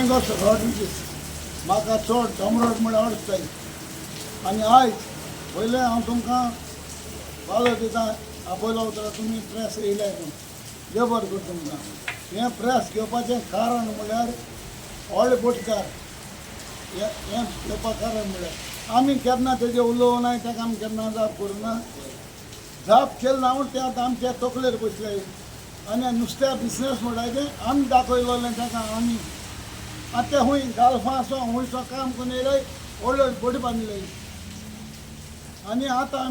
triangles रॉड्रीजीस म्हाका चड डॉमरॉड म्हळ्यार आवडटाय आनी आयज पयलें हांव तुमकां फालो दिता आपयलो वता तुमी प्रेस येयलाय न्हू देव बरें कर तुमकां हें प्रेस घेवपाचें कारण म्हळ्यार व्हडले बोटकार हें घेवपाक कारण म्हळ्यार आमी केन्ना तेजें उलोवनाय ताका आमी केन्ना जाप करूना जाप केलें ना म्हूण तें आतां आमच्या तकलेर बसले आनी नुस्त्या बिजनेस म्हणटात आमी दाखयलोलें ताका आमी आतां ते खूंय गाल्फांचो खूंयचो काम करून येयले व्हडल्यो बोटी बांदले आनी आतां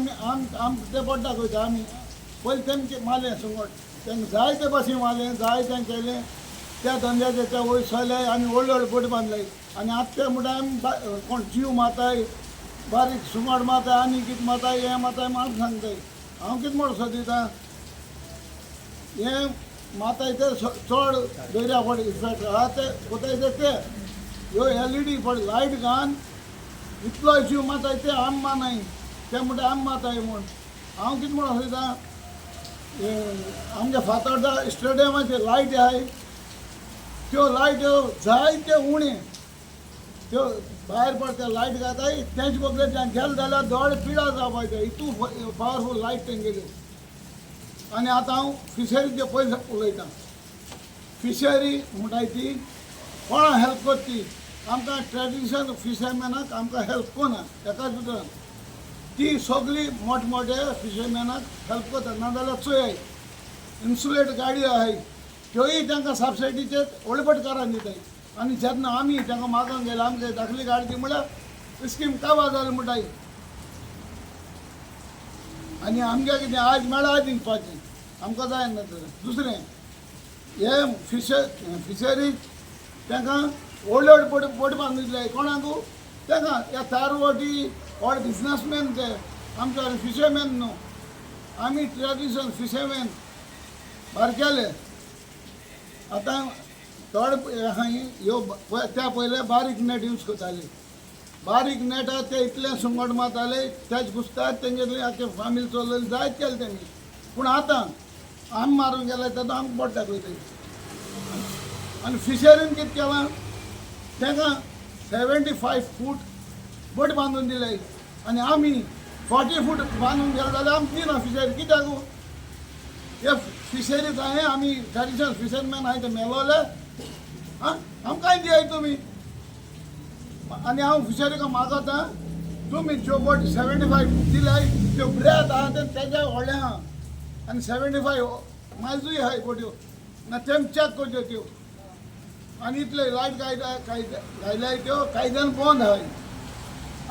आमी ते बोट दाखयता आमी पयलीं तेमचें मारलें सुंगट तांकां जायते भाशेन मारलें जायतें केलें त्या धंद्याचे ते वयर सरले आनी व्हडल्यो व्हडल्यो बोटी बांदले आनी आतां ते म्हणटा आमी कोण जीव मारताय बारीक सुंगट मारताय आनी कितें मारताय हें मारताय म्हाका सांगताय हांव कितें म्हणून सो दिता हें माताय ते चड दर्या पड इफेक्ट आहा ते कोताय ते ह्यो LED पड लायट घान इतलो जीव माताय ते आम मानाय ते म्हणटा आम माताय म्हूण हांव कितें म्हणून दिता आमच्या फातोर्डा स्टेडियमाचेर लायट आहाय त्यो लायट्यो जायत्यो उणे त्यो भायर पडटा लायट घाताय तेंचे बगलेर गेले जाल्यार दोळे पिडा जावपाचे इतू पावरफूल लायट तेंगेल्यो आनी आतां हांव फिशरीचे पयलीं उलयतां फिशरी म्हणटाय ती कोणा हेल्प करता आमकां ट्रेडिशनल फिशरमॅनाक आमकां हेल्प कोना एका भितर ती सगळी मोठमोठे फिशरमॅनाक हेल्प करता नाजाल्यार चोय इन्सुलेट गाडयो आहाय त्योय तांकां सबसिडीचेर व्हडपटकारान दिताय आनी जेन्ना आमी तांकां मागोंक गेले आमकां धाकली गाडी दी म्हळ्यार स्कीम काबार जाली म्हणटाय आनी आमगे कितें आज मेळा आज दिवपाचें आमकां जायना तर दुसरें हे फिशरीज तांकां व्हडल्यो व्हडल्यो बोटी बांदून दिल्याय कोणाकू तांकां ह्या तारवटी व्हड बिजनसमॅन ते आमचे फिशरमॅन न्हू आमी ट्रेडिशनल फिशरमॅन बारकेले आतां थोडे ह्यो त्या पयले बारीक नेट यूज करताले बारीक नेट ते इतलें सुंगट मारताले तेच घुसतात तेंगेली आख्खे फामील चलयली जायत केलें तेमी पूण आतां आमी मारूंक गेले तेन्ना आमकां बोट दाखयताय आनी फिशरीन कितें केलां तांकां 75 फूट बोट बांदून दिल्याय आनी आमी 40 फूट बांदून गेले जाल्यार आमकां दिना फिशरी कित्याक हे फिशरीज हांवें आमी ट्रेडिशनल फिशरमॅन हांवें ते मेलोले आं आमकांय दियाय तुमी आनी हांव फिशरीका मागता तुमी ज्यो बोटी 75 दिल्याय त्यो ब्रेथ आहा ते तेज्या व्हडले आहा आनी 75 मायजूय आहाय बोट्यो ना तेम चॅक करच्यो त्यो आनी इतले लायट घायल्याय त्यो कायद्यान बंद आहाय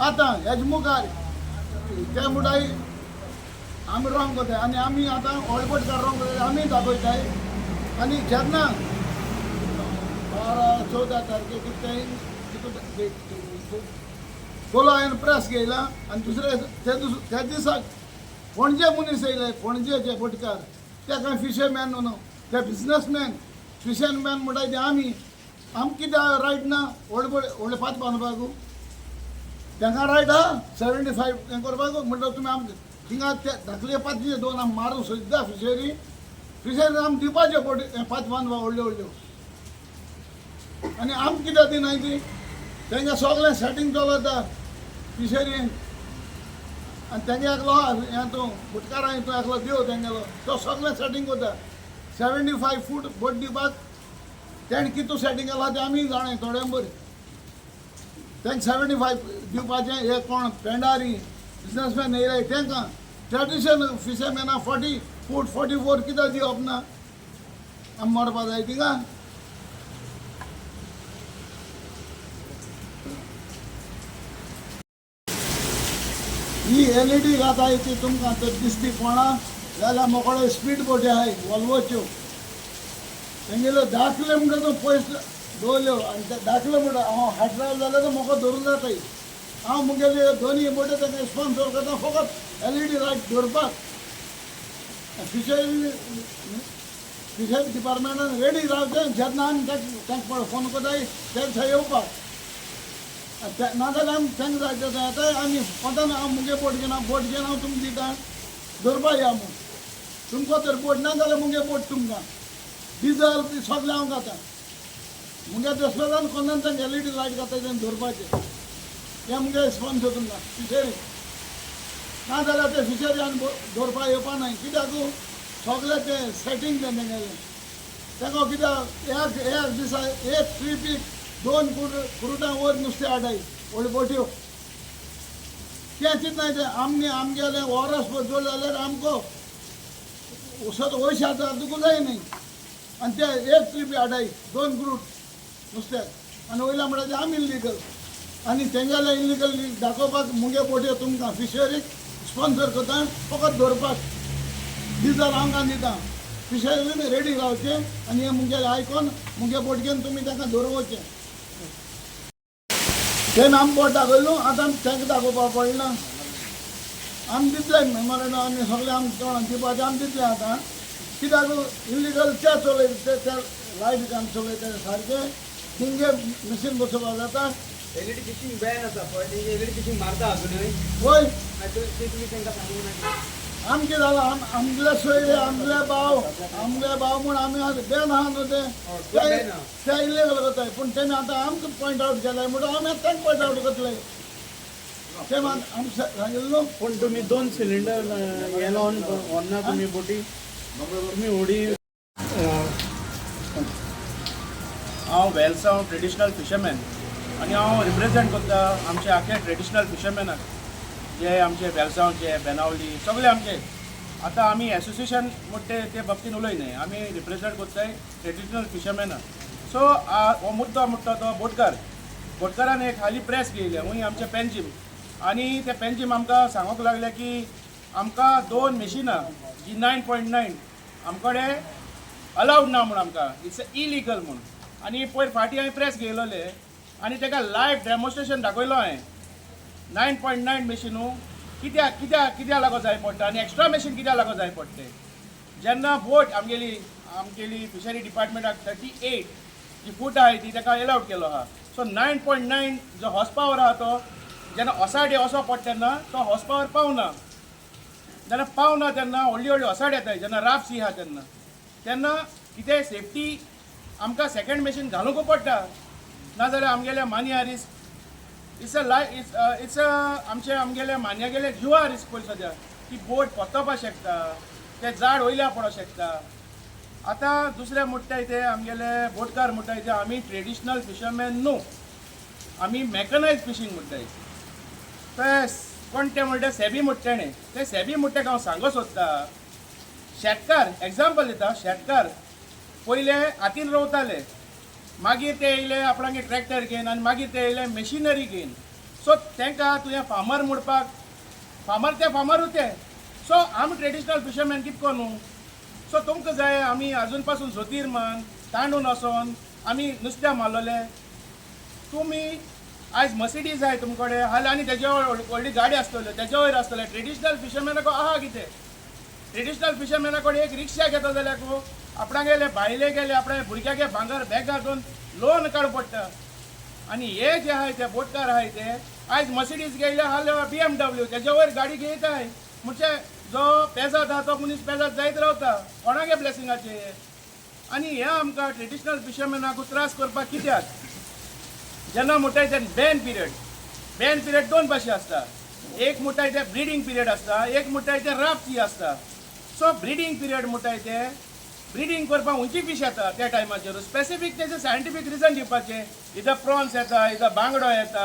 आतां हेजे मुखार ते म्हणटाय आमी रॉंग करताय आनी आमी आतां व्हडपटकार रॉंग करताय आमी दाखयताय आनी जेन्ना 12-14 तारखेक कितें कोलो हांवें प्रेस घेयला आनी दुसरे त्या दिसाक पणजे मनीस येयले पणजेचे बोटकार ते कांय फिशरमॅन न्हू ते बिजनसमॅन फिशरमॅन म्हणटाय ते आमी कितें रायट ना व्हडले पात बांदपाक तांकां रायट आहा 75 हें करपाक म्हणटा तुमी आमकां थिंगा ते धाकले पातचे दोन आमी मारूं सोदता फिशरी आमी दिवपाच्यो बोटी पात बांदपाक व्हडल्यो व्हडल्यो आनी आमकां कित्याक दिनाय ती तेंगे सगळें सेटींग चलता फिशरीन आनी तेंगे एकलो हें तूं बुटकारा तूं एकलो देव तेंगेलो तो सगळें सेटींग करता 75 फूट बोट दिवपाक तेणें कितू सेटींग केलां तें आमी जाणाय थोड्यां बरें तेंकां 75 दिवपाचें हे कोण पेंडारी बिजनसमॅन येयले तांकां ट्रेडिशनल फिशरमॅना 40 फूट 44 कित्याक दिवप ना आमी मरपा जाय थिंगा ही LED घाताय ती तुमकां तर दिसती कोणा जाल्यार मोकळे स्पीड बोटी आहाय वॉल्वोच्यो तेंगेल्यो 10 किलोमिटर पयस दवरल्यो आनी ते 10 किलोमिटर हांव हाटराल जाल्यार तो म्हाका धरून जाताय हांव मुगेल्यो दोनी बोटी ताका स्पॉन्सर करता फकत LED लायट दवरपाक फिशरी डिपार्टमेंटान रेडी रावचें जेन्ना आमी तांकां फोन कोताय ते थंय येवपाक नाजाल्यार आमी तांकां जाय तें येताय आमी कोंतान हांव मुगे बोट घेवन हांव तुमकां दिता दवरपा या म्हूण तुमकां तर बोट ना जाल्यार मुगे बोट तुमकां डिजल सगळें हांव घाता मुगे दिसलो जाल्यार कोणान तांकां LED लायट घाताय तें दवरपाचें हें मुगे स्पॉन्सर तुमकां फिशरी ना जाल्यार ते फिशरी आनी दवरपा येवपा न्हय कित्याक सगळें तें सेटींग तें तेंगेलें तेका कित्याक एक दिसा एक ट्रिपीक 2 कुरुटां वयर नुस्तें हाडाय व्हडल्यो बोट्यो तें चिंतनाय तें आमगेलें वरस जोड जाल्यार आमकां उसत वयशे आतां तुका जाय न्ही आनी ते एक ट्रिपी हाडाय 2 कुरूट नुस्त्याक आनी वयल्या म्हणटा ते आमी इल्लीगल आनी तेंगेले इल्लीगल दाखोवपाक मुगे बोट्यो तुमकां फिशरीक स्पॉन्सर करता फकत दवरपाक डिजल आमकां दिता फिशरीन रेडी रावचें आनी हें मुगेलें आयकोन मुगे बोटगेन तुमी तांकां दवरवचें तें आमी बोट दाखयलें न्हू आतां तांकां दाखोवपा पडना आमी दितले मेमोरेंडम आमी सगळें आमी कोणाक दिवपाचें आमी दितलें आतां कित्याक इल्लीगल ते चलय ते लायट घालून चलयता सारकें थिंगे मशीन बसोवपाक जाता एलईडी फिशिंग बॅन आसा पळय ती एलईडी फिशिंग मारता अजुनूय वय ते तुमी तांकां सांगूंक ना आमी कितें जालां आमगे सोयरे आमगे भाव म्हूण आमी बॅन आहा न्हू ते इल्लीगल करताय पूण तेमी आतां आमकां पॉयंट आवट केलाय म्हणून आमी आतां तांकां पॉयंट आवट करतले ते आमी सांगिल्लें न्हू पण तुम्ही 2 सिलिंडर हे लावन व्हरना तुम्ही बोटी तुम्ही उडी हांव वेल्सांव ट्रेडिशनल फिशरमॅन आनी हांव रिप्रेजेंट करता आमचे आख्या ट्रेडिशनल फिशरमॅनाक जे आमचे वेल्सांवचे बेनावली सगळे आमचे आतां आमी एसोसिएशन म्हणटा ते बाबतीन उलयनाय आमी रिप्रेजेंट करताय ट्रेडिशनल फिशरमॅनाक सो हो मुद्दो म्हणटा तो बोटकारान एक हाली प्रेस घेयले हूंय आमचे पेन्जीम आनी ते पेन्जीम आमकां सांगूंक लागले की आमकां 2 मशिनां जी 9.9 आमकडे अलावड ना म्हूण आमकां इट्स इलिगल म्हूण आनी पयर फाटीं हांवें प्रेस घेयलोले आनी ताका लायव्ह डेमॉन्स्ट्रेशन दाखयलो हांवें 9.9 मशिनू कित्याक लागो जाय पडटा आनी एक्स्ट्रा मशीन कित्याक लागो जाय पडटे जेन्ना बोट आमगेली फिशरी डिपार्टमेंटाक 38 जी फूट आहाय ती ताका एलावड केलो आहा सो 9.9 जो हॉर्स पावर आहा तो जेन्ना ओसाडे वचो पडटा तेन्ना तो हॉर्स पावर पावना तेन्ना व्हडली ओसाड येताय जेन्ना राफ सी आहा तेन्ना कितें सेफ्टी आमकां सेकेंड मशीन घालूंक पडटा नाजाल्यार आमगेल्या मान्या रिस्क इट्स आमगेल्या मान्यागेले जिवा रिस्क पळय सद्या ती बोट पोतोवपाक शकता ते झाड वयल्या पडोंक शकता आतां दुसरें म्हणटाय ते आमगेले बोटकार म्हणटाय ते आमी ट्रेडिशनल फिशरमॅन न्हू आमी मॅकनायज फिशींग म्हणटाय ते कोण ते म्हणटा सेबी म्हणटाणे ते सेबी म्हणटाक हांव सांगो सोदता शेतकार एग्जाम्पल दिता शेतकार पयले हातीन रोवताले मागीर ते येयले आपणागे ट्रॅक्टर घेवन आनी मागीर ते येयले मशिनरी घेवन सो तांकां तुवें फार्मर म्हणपाक फार्मरूच ते सो आमी ट्रेडिशनल फिशरमॅन कितको न्हू सो तुमकां जाय आमी आजून पासून जोतीर मान तांडून वचोन आमी नुस्तें मारलोले तुमी आयज मर्सिडीज जाय तुमचे कडेन हाल आनी तेज्या व्हडली गाडी आसतल्यो तेज्या वयर आसतले ट्रेडिशनल फिशरमॅनाक आहा कितें ट्रेडिशनल फिशरमॅना कडेन एक रिक्षा घेता जाल्यार आपणा गेले बायले गेले आपणा भुरग्यागे भांगर बॅग घालून लोन काडूं पडटा आनी हे जे आहाय ते बोटकार आहाय ते आयज मर्सिडीज घेयले हाल BMW तेज्या वयर गाडी घेयताय म्हणजे जो पेजाद आहा तो मनीस पेजाद जायत रावता कोणागे ब्लेसिंगाचे आनी हे आमकां ट्रेडिशनल फिशरमॅनाकूच त्रास करपाक कित्याक जेन्ना म्हणटाय ते बॅन पिरियड 2 भाशे आसता एक म्हणटाय ते ब्रिडींग पिरियड आसता एक म्हणटाय ते राफ सी आसता सो ब्रिडींग पिरियड म्हणटाय ते ब्रिडींग करपाक खंयची फीश येता त्या टायमाचेर स्पेसिफीक तेजें सायंटिफीक रिजन दिवपाचें इधर प्रॉन्स येता इधर बांगडो येता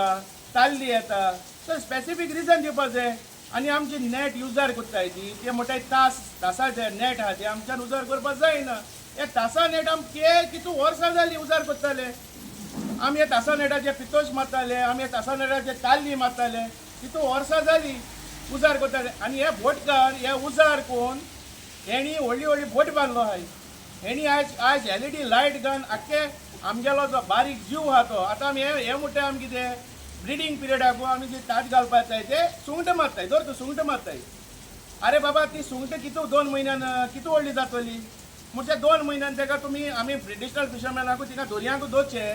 ताल्ली येता सो स्पेसिफीक रिजन दिवपाक जाय आनी आमची नेट युजार करताय ती ते म्हणटाय तासाचे नेट आहा ते आमच्यान उजार करपाक जायना हे तासा नेट आमकां कितू वर्सां जालीं उजार करताले आमी हे तासा नेटाचे पितोश मारताले आमी हे तासा नेटाचे ताल्ली मारताले कितू वर्सां जालीं उजार करताले आनी हे बोटकार हे उजार कोण हेणी व्हडली बोट बांदलो आहाय हेणी आयज LED लायट घालून आख्खे आमगेलो जो बारीक जीव आहा तो आतां आमी हे म्हणटाय आमी कितें ब्रिडींग पिरियडाक आमी जे ताट घालपाक जाय ते सुंगटां मारताय धर तूं सुंगटां मारताय अरे बाबा ती सुंगटां कितू 2 म्हयन्यान कितू व्हडली जातली म्हणजे 2 म्हयन्यान ताका तुमी आमी ट्रेडिशनल फिशरमॅनाकूय तिका दर्यांकू दोचे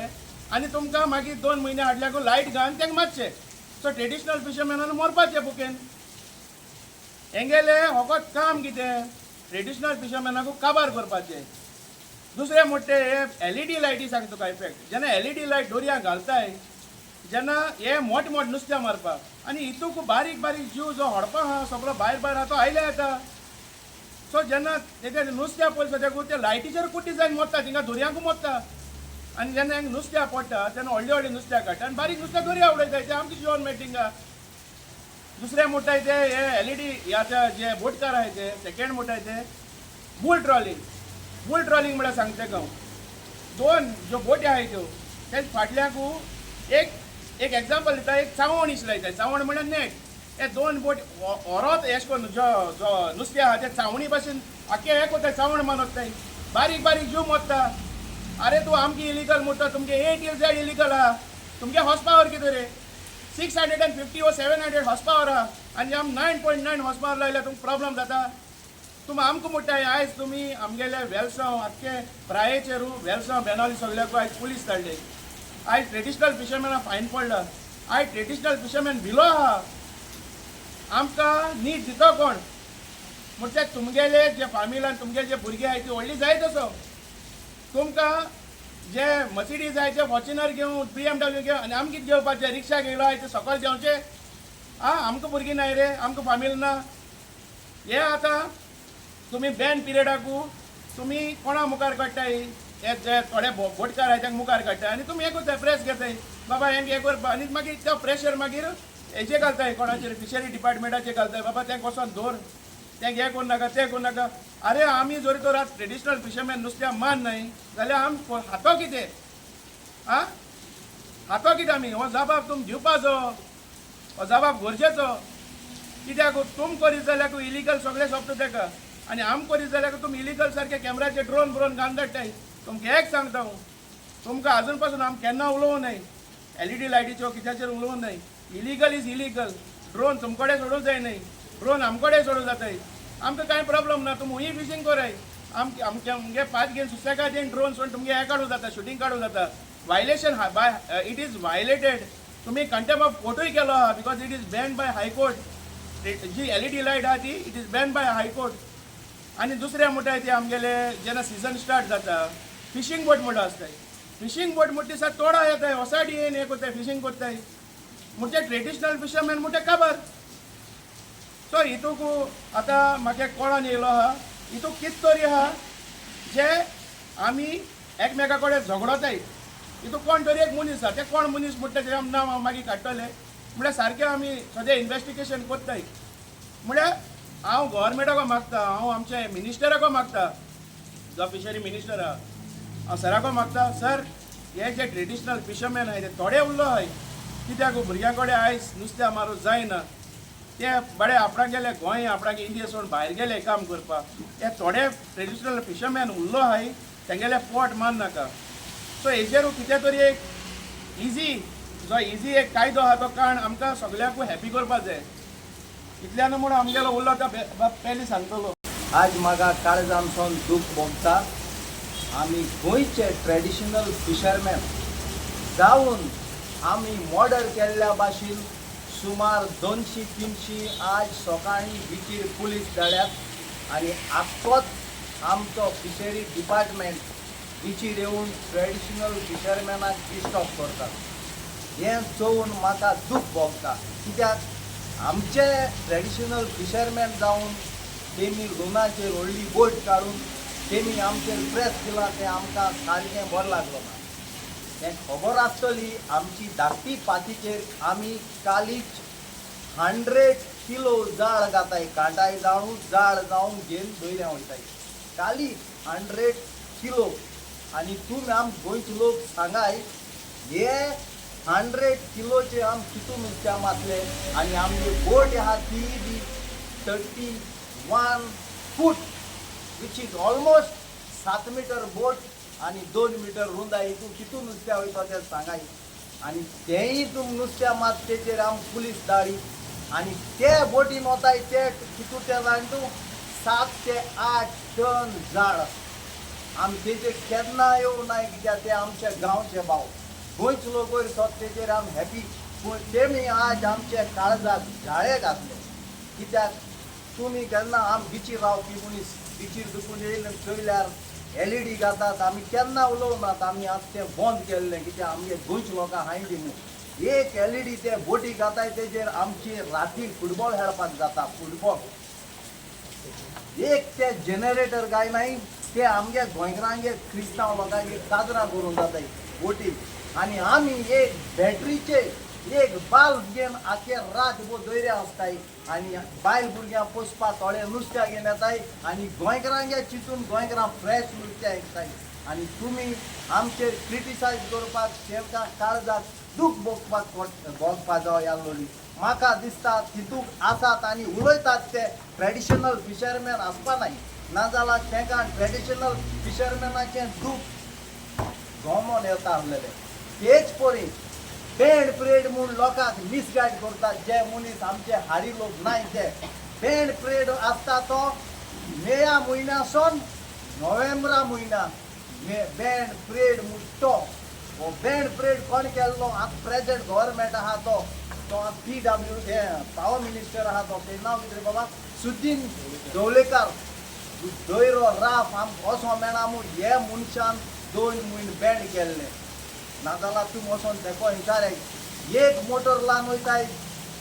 आनी तुमकां मागीर 2 म्हयने हाडल्याकू लायट घालून तांकां मातशें सो ट्रेडिशनल फिशरमॅनान मरपाचें बुकेन हेंगेले फकत काम कितें ट्रेडिशनल फिशरमॅनाकू काबार करपाचें दुसरे मोठे हे LED लायटी सांग तुका इफेक्ट जेन्ना LED लायट दोरया घालताय जेन्ना हे मोठ नुस्त्या मारपाक आनी हितूक बारीक बारीक जीव जो हडपा आहा सगळो भायर भायर आहा तो आयले येता सो जेन्ना तेजे नुस्त्या पळय सद्याक ते लायटीचेर कुट्टी जायन मोडटा थिंगा दोरयांकू मोडटा आनी जेन्ना हांगा नुस्त्या पडटा तेन्ना व्हडली व्हडली नुस्त्या काडटा आनी बारीक नुस्त्या दोरया उडयताय ते आमकां जिवन मेळटा थिंगा दुसरे मोठाय ते हे LED ह्याचे जे बोटकार आहाय ते सेकंड मोठाय ते बुल ट्रॉलिंग म्हळ्यार सांगता हांव दोन ज्यो बोटी आहाय त्यो ते फाटल्याकू एक एग्जाम्पल दिता एक चावण इश लायताय चावण म्हळ्यार नेट हे दोन बोट ओरोत एश कोन्न जो नुस्तें आहा ते चावणी भाशेन आख्खे हे कोताय चावण मानोताय बारीक बारीक जीव मोडटा अरे तूं आमगे इलिगल म्हणटा तुमगे 8 years इलिगल आहा तुमगे हॉर्स पावर कितें रे 650 or 700 हॉर्स पावर आहा आनी आम 9.9 हॉर्स पावर लायल्यार तुमकां प्रॉब्लम जाता तुमी आमकां म्हणटाय आयज तुमी आमगेले वेलसांव आख्खे प्रायेचेरू वेलसांव बेनावली सगळ्याकू आयज पुलीस धाडले आयज ट्रेडिशनल फिशरमॅना फायन पडला आयज ट्रेडिशनल फिशरमॅन भिलो आहा आमकां नीट दिता कोण म्हणजे तुमगेले जे फामिलान तुमगे जे भुरगे आहाय ती व्हडली जायत असो तुमकां जे मर्सिडीज जाय ते फॉर्च्युनर घेवन BMW घेवन आनी आमकां कितें घेवपाचें रिक्षा घेयलो आहाय ते सकयल जेवचे आमकां भुरगीं नाय रे आमकां फामील ना हे आतां तुमी बॅन पिरियडाकू तुमी कोणा मुखार काडटाय हे जे थोडे बोटकार आहाय तांकां मुखार काडटाय आनी तुमी हें करताय प्रेस घेताय बाबा हें हें करपा आनी मागीर तो प्रेशर मागीर हेजे घालताय कोणाचेर फिशरी डिपार्टमेंटाचेर घालताय बाबा तें वचोन दवर तें हें करूं नाका तें करूं नाका अरे आमी जर तर आज ट्रेडिशनल फिशरमॅन नुस्त्या मान न्हय जाल्यार आम हातो कितें हातो कितें आमी हो जबाब तुम दिवपाचो हो जबाब गरजेचो कित्याक तुम करीत जाल्यार इलिगल सगळें सोंपता तेका आनी आम करीत जाल्यार तुमी इलिगल सारके कॅमेराचे ड्रोन घालून धाडटाय तुमकां एक सांगता हांव तुमकां आजून पासून आम केन्ना उलोवं न्हय LED लायटीच्यो कित्याचेर उलोवं न्हय इलिगल इज इलिगल ड्रोन तुमकडेन सोडूंक जाय न्हय ड्रोन आमकडेन सोडूंक जाताय आमकां कांय प्रॉब्लम ना तुमी हुंय फिशींग कराय आमगे पांच घेवन सुसेगाद येवन ड्रोन सोडून तुमगे हें काडूं जाता शूटिंग काडूं जाता violation by it is violated तुमी कंटेम्प ऑफ कोर्टूय केलो आहा because it is banned by high court जी LED लायट आहा ती it is banned by high court आनी दुसरें म्हणटाय ती आमगेले जेन्ना सिजन स्टार्ट जाता फिशींग बोट म्हणटा आसताय फिशींग बोट म्हणटा दिसा तोडा येताय ओसाडी येवन हें करताय फिशींग करताय म्हणजे ट्रेडिशनल फिशरमॅन म्हणजे खबर सो हितूक आतां म्हाका कळोन येयलो आहा हितूक कितें तरी आहा जे आमी एकमेका कडेन झगडताय हितूक कोण तरी एक मनीस आहा ते कोण मनीस म्हणटा तेजें नांव हांव मागीर काडटलें म्हळ्यार सारकें आमी सद्या इन्वेस्टिगेशन करताय म्हळ्यार हांव गव्हर्मेंटाको मागता हांव आमचे मिनिस्टराको मागता जो फिशरी मिनिस्टर आहा हांव सराको मागता सर हे जे ट्रेडिशनल फिशरमॅन आहाय ते थोडे उरलो आहाय कित्याक भुरग्यां कडेन आयज नुस्तें मारूं जायना ते बडे आपणाक गेले गोंय आपणाक इंडिया सोडून भायर गेले काम करपाक ते थोडे ट्रेडिशनल फिशरमॅन उरलो आहाय तेंगेले पोट मान नाका सो हेजेर कितें तरी एक इजी एक कायदो आहा तो कारण आमकां सगळ्याकू हॅपी करपाक जाय इतल्यान म्हूण आमगेलो उरलो तो पयलीं सांगतलो आज म्हाका काळजामसून दूख भोगता आमी गोंयचे ट्रेडिशनल फिशरमॅन जावन आमी मॉडर केल्ल्या भाशेन सुमार 200-300 आज सकाळीं बिचीर पुलीस धाडल्यात आनी आख्खोच आमचो फिशरी डिपार्टमेंट बिचीर येवन ट्रेडिशनल फिशरमॅनाक डिस्टर्ब करतात हें चोवन म्हाका दूख भोगता कित्याक आमचे ट्रेडिशनल फिशरमॅन जावन तेमी लोनाचेर व्हडली बोट काडून तेमी आमचेर प्रेस केला तें आमकां सारकें बरें लागलो ना तें खबर आसतली आमची धाकटी पातीचेर आमी कालीच 100 किलो जाळ घाताय कांटाय जावं जाळ जावं घेवन दोयऱ्या वयताय काली 100 किलो आनी तुमी आम गोंयचे लोक सांगाय हे 100 किलोचे आम कितून नुस्त्या मारले आनी आमची बोट आहा ती बी 31 फूट विच इज ऑलमोस्ट 7 मीटर बोट आनी 2 मीटर रुंदाय हितून कितून नुस्त्या वयता तें सांगाय आनी तेंय तुम नुस्त्या मात तेचेर आम पुलीस धाडी आनी ते बोटीन वताय ते कितून ते जाण तूं 7 ते 8 टन जाळ आम तेचेर केन्ना येवं नाय कित्याक ते आमचे गांवचे भाव गोंयचे लोक वयर सोद तेचेर आम हॅपी पूण तेमी आज आमचे काळजाक जाळे घातले कित्याक तुमी केन्ना आम बिचीर रावपी मनीस बिचीर दुखून येयले चोयल्यार LED घातात आमी केन्ना उलोवनात आमी आतां तें बंद केल्लें कित्याक आमगे गोंयच्या लोकांक हांवें दिमू एक LED ते बोटी घाताय तेजेर आमची राती फुटबॉल खेळपाक जाता फुटबॉल एक ते जनरेटर काय नाही ते आमगे गोंयकारांगे क्रिस्तांव लोकांगे काजरां करून जाताय बोटी आनी आमी एक बॅटरीचे एक बाल्ब घेवन आखे रातभर दोयरे आसताय आनी बायल भुरग्यां पोसपाक थोडे नुस्त्या घेवन येताय आनी गोंयकारांगे चिंतून गोंयकारां फ्रेश नुस्तें आयकताय आनी तुमी आमचेर क्रिटिसायज करपाक तेमकां काळजाक दूख भोगपाक जावं याल्लोली म्हाका दिसता तितूंक आसात आनी उलयतात ते ट्रेडिशनल फिशरमॅन आसपा नाय नाजाल्यार तेंकां ट्रेडिशनल फिशरमॅनाचें दूख गोमोन येता आसलेलें तेच परी बँड परेड म्हूण लोकांक मिसगायड करतात जे मनीस आमचे हाडी लोक नाय ते बँड परेड आसता तो मेया म्हयन्यासून नोव्हेंबरा म्हयन्या बँड परेड म्हूण तो हो बँड परेड कोण केल्लो आतां प्रेजेंट गव्हर्मेंट आहा तो PW पावर मिनिस्टर आहा तो तें नांव कितें रे बाबा सुदीन ढवळेकर दोयरो राफ आमकां वचों मेळना म्हूण हे मनशान 2 म्हयने बँड केल्लें नाजाल्यार तूं वचोन तेको विचाराय एक मोटर लावन वयताय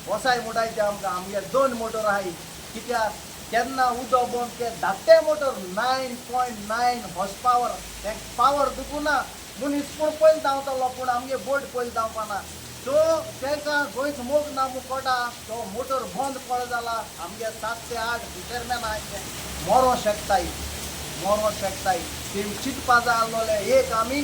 वसाय म्हणटाय ते आमकां आमगे 2 मोटर आहाय कित्याक केन्ना उदक बंद ते धाकटे मोटर 9.9 हॉर्स पावर तें पावर दुखूना मनीस पूण पयलीं धांवतालो पूण आमगे बोट पयलीं धांवपाना सो तेका गोंयच मोग ना मुकोटा तो मोटर बंद पड जाला आमगे 7 ते 8 फिशरमॅन आहाय ते मरो शकताय तेम चिंतपा जाय आसलोले एक आमी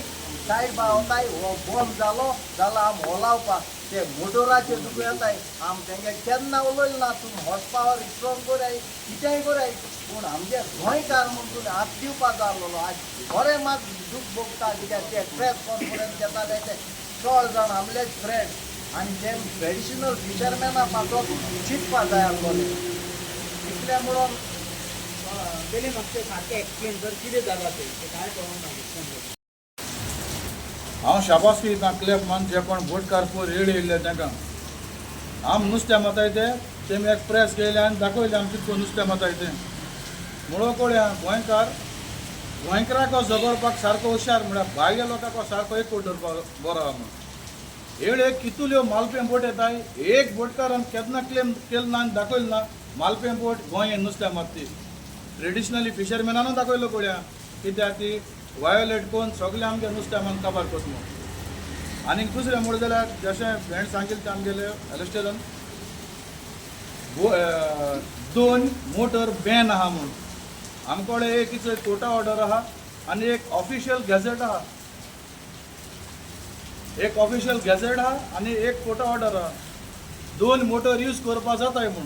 सायड बावताय हो बंद जालो जाल्यार आम ओलावपाक ते मोटराचेर दुखू येताय आम तेंगे केन्ना उलयले ना तूं हॉर्स पावर स्ट्रॉंग कोराय कितेंय कोराय पूण आमगे गोंयकार म्हूण तुमी हात दिवपा जाय आसलोलो आज बरें म्हाक दूख भोगता कित्याक ते प्रेस कॉन्फरन्स घेताले ते 16 जाण आमलेच फ्रेंड आनी ते ट्रेडिशनल फिशरमॅना पासो चिंतपा जाय आसलोले इतले म्हणून पयलीं म्हाका तें सारकें एक्सप्लेन कर कितें जालां तें कांय कळोना हांव शाबासकी दिता क्लेपमान जे कोण बोटकार पयर येड येयल्ले तांकां आम नुस्तें माताय तेमी एक प्रेस केले आनी दाखयलें आमी कितको नुस्तें माताय तें म्हणो कळ्या गोंयकाराक झगडपाक सारको हुशार म्हळ्यार भायल्या लोकांक सारको एक धरपाक बरो आहा म्हणून येड एक कितल्यो मालपें बोट येताय एक बोटकारान केन्ना क्लेम केलें ना आनी दाखयलें ना मालपें बोट गोंय नुस्तें मारती ट्रेडिशनली फिशरमॅनानूय दाखयलो कळ्या कित्याक ती वायोलेट करून सगळें आमगे नुस्तें आमकां काबार करता आनी दुसरें म्हणलें जाल्यार जशें फ्रेंड सांगिल्लें तें आमगेलें एलस्टेलन 2 मोटर बॅन आहा म्हूण आमचे कडेन एक कोर्टा ऑर्डर आहा आनी एक ऑफिशियल गॅझेट आहा आनी एक कोर्टा ऑर्डर आहा 2 मोटर यूज करपा जाताय म्हूण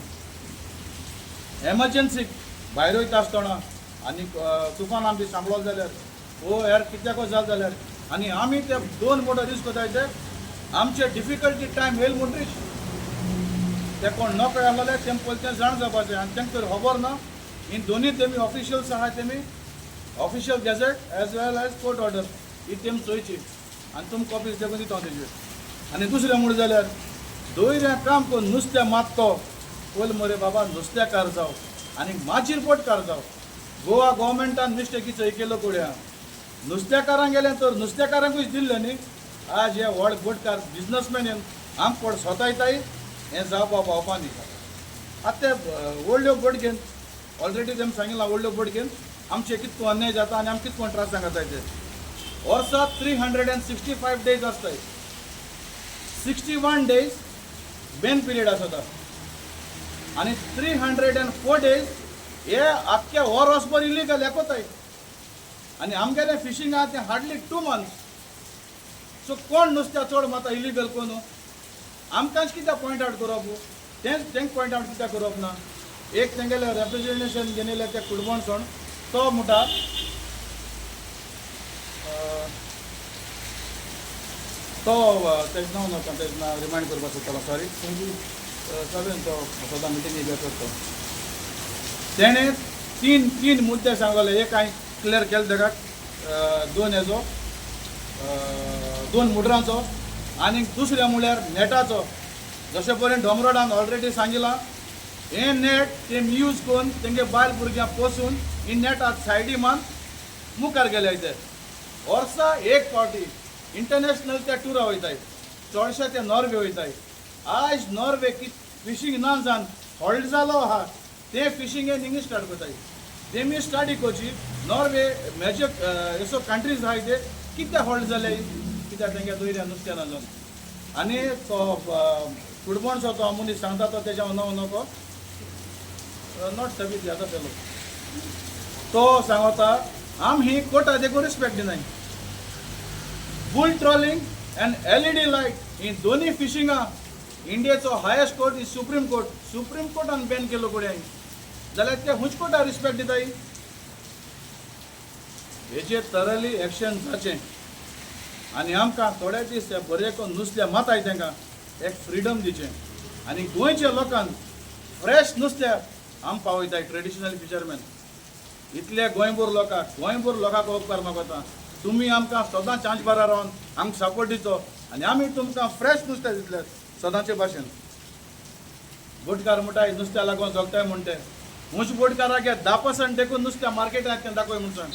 एमर्जन्सीक भायर वयता आसतना आनी तुफान बी सांबाळलो जाल्यार वो यार कित्याको जाल जाल्यार आनी आमी ते 2 मोटर यूज कोताय ते आमचे डिफिकल्टी टायम येयल म्हणटरीच ते कोण न कळाले तेम पयलीं तें जाण जावपाचें आनी तेंकां तर खबर ना ही दोनी तेमी ऑफिशियल्स आहा तेमी ऑफिशियल गॅझेट एज वेल एज कोर्ट ऑर्डर ही तेम चोयची आनी तुमकां कॉपीज देखून दिता तेजेर आनी दुसरें म्हणून जाल्यार दोयऱ्या काम करून नुस्तें मारतो पयलीं मरे बाबा नुस्तेकार जावं आनी माचीर पोटकार जावं गोवा गव्हर्मेंटान मिस्टेकी चोय केलो कोड्या नुस्तेकारांक गेलें तर नुस्तेकारांकूच दिल्लें न्ही आज हे व्हड बोटकार बिजनसमॅन आमक पड स्वतायताय हें जावपा पावपा न्ही आतां ते व्हडल्यो बोट घेवन ऑलरेडी तेम सांगिल्लां व्हडल्यो बोट घेवन आमचे कितको अन्याय जाता आनी आमी कितको त्रास सांगताय ते वर्सा 365 डेज आसताय 61 डेज बेन पिरियड आसता आनी 304 डेज हे आख्खे वर्सभर इलिगल हेकोताय आनी आमगेलें फिशींग आहा तें हार्डली 2 months सो कोण नुस्त्या चड माता इलिगल कोण आमकांच कित्याक पॉयंट आवट करप तेंच पॉयंट आवट कित्याक करप ना एक तेंगेलें रेप्रेजेंटेशन घेनिल्लें तें कुडबणसोण तो म्हणटा तो तेजें नांव नाका तेजें नांव रिमायंड करपाक सोदतालो सॉरी सगळें तो सदां मिटींग घेता तो तेणें तीन मुद्दे सांगले एक हांवें क्लियर केलो तेका 2 हेजो 2 मुड्रांचो आनी दुसरें म्हळ्यार नेटाचो जशे परेन डोमरोडान ऑलरेडी सांगिलां हे नेट तेम यूज करून तेंगे बायल भुरग्यां पोसून ही नेट आज सायडी मान मुखार गेले ते वर्सा एक फावटी इंटरनॅशनल त्या टुरा वयताय चडशे ते नॉर्वे वयताय आज नॉर्वे फिशींग ना जावन हॉल्ड जालो आहा ते फिशींग हिंग स्टार्ट करताय तेमी स्टार्ट इकोची नॉर्वे मेजर असो कंट्रीज आहाय ते कितें हॉल्ड जाले कित्याक तेंगे दोयऱ्या नुस्तें ना जावन आनी तो फुटबॉल तो मनीस सांगता तो तेच्या नको नको नॉट सबीत जाता पेलो तो सांगता आम ही कोटा देखो रिस्पेक्ट दिनाय bull trawling and LED light ही दोन्ही फिशिंगा इंडियेचो हायेस्ट कोर्ट इज सुप्रीम कोर्टान बॅन केलो कोड्याय जाल्यार ते हुंच कोर्टा रिस्पेक्ट दिताय हेचेर थरली एक्शन जाचें आनी आमकां थोडे दीस ते बरे करून नुस्तें माताय तांकां एक फ्रिडम दिचें आनी गोंयच्या लोकांक फ्रेश नुस्तें आम पावयताय ट्रेडिशनल फिशरमॅन इतले गोंयभर लोकांक उपकार मागता तुमी आमकां सदां चांच बारा रावन आमकां सपोर्ट दितो आनी आमी तुमकां फ्रेश नुस्तें दितले सदांचे भाशेन बोटकार म्हणटाय नुस्त्या लागून जगताय म्हणटे हुंच बोटकाराक 10% देखून नुस्त्या मार्केटांत तें दाखय म्हणून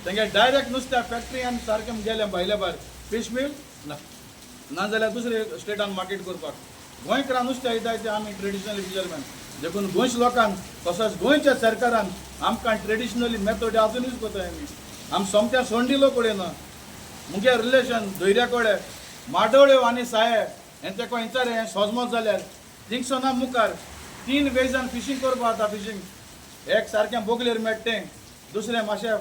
तेंगे डायरेक्ट नुस्त्या फॅक्टरीन सारकें गेले भायले भायर फीश मील ना जाल्यार दुसरे स्टेटान मार्केट करपाक गोंयकारां नुस्तें येताय ते आमी ट्रेडिशनल फिशरमॅन देखून गोंयच्या लोकांक तसोच गोंयच्या सरकारान आमकां ट्रेडिशनली मेथड आजुनूच कोताय आमी सोमत्या सोंडिलो कोडे ना मुगे रिलेशन धैर्या कोडे माडोळ्यो आनी साये हें तेको इंचार हें सोजमोत जाल्यार थिंगसोना मुखार 3 वेजान फिशींग करपा जाता फिशींग एक सारकें बोगलेर मेळटें दुसरें मातशें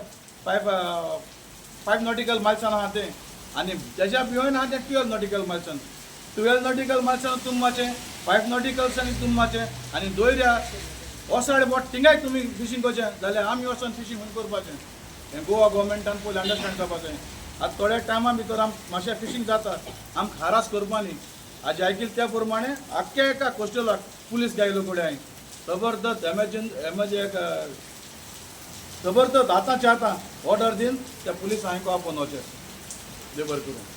5 नॉटिकल मायल्सान आहा तें आनी तेज्या भिवून आहा तें 12 नॉटिकल मायल्सान 12 नॉटिकल मायल्सान तुमचें 5 नॉटिकल्सान तुमचें आनी दोयऱ्या ओसाड बोट थिंगाय तुमी फिशींग करचें जाल्यार आमी वचोन फिशींग करपाचें हें गोवा गोवोरमेंटान पयलीं अंडरस्टँड करपाचें आतां थोड्या टायमा भितर मातशें फिशींग जाता आमकां हारास करपा न्ही आज आयकिल्लें त्या प्रमाणे आख्ख्या एका कोस्टलाक पुलीस गायलो कोडे जबरदस्त जबरदस्त आतांच्या आतां ऑर्डर दिन त्या पुलीस हांवें को आपोवन वचें देव बरें करूं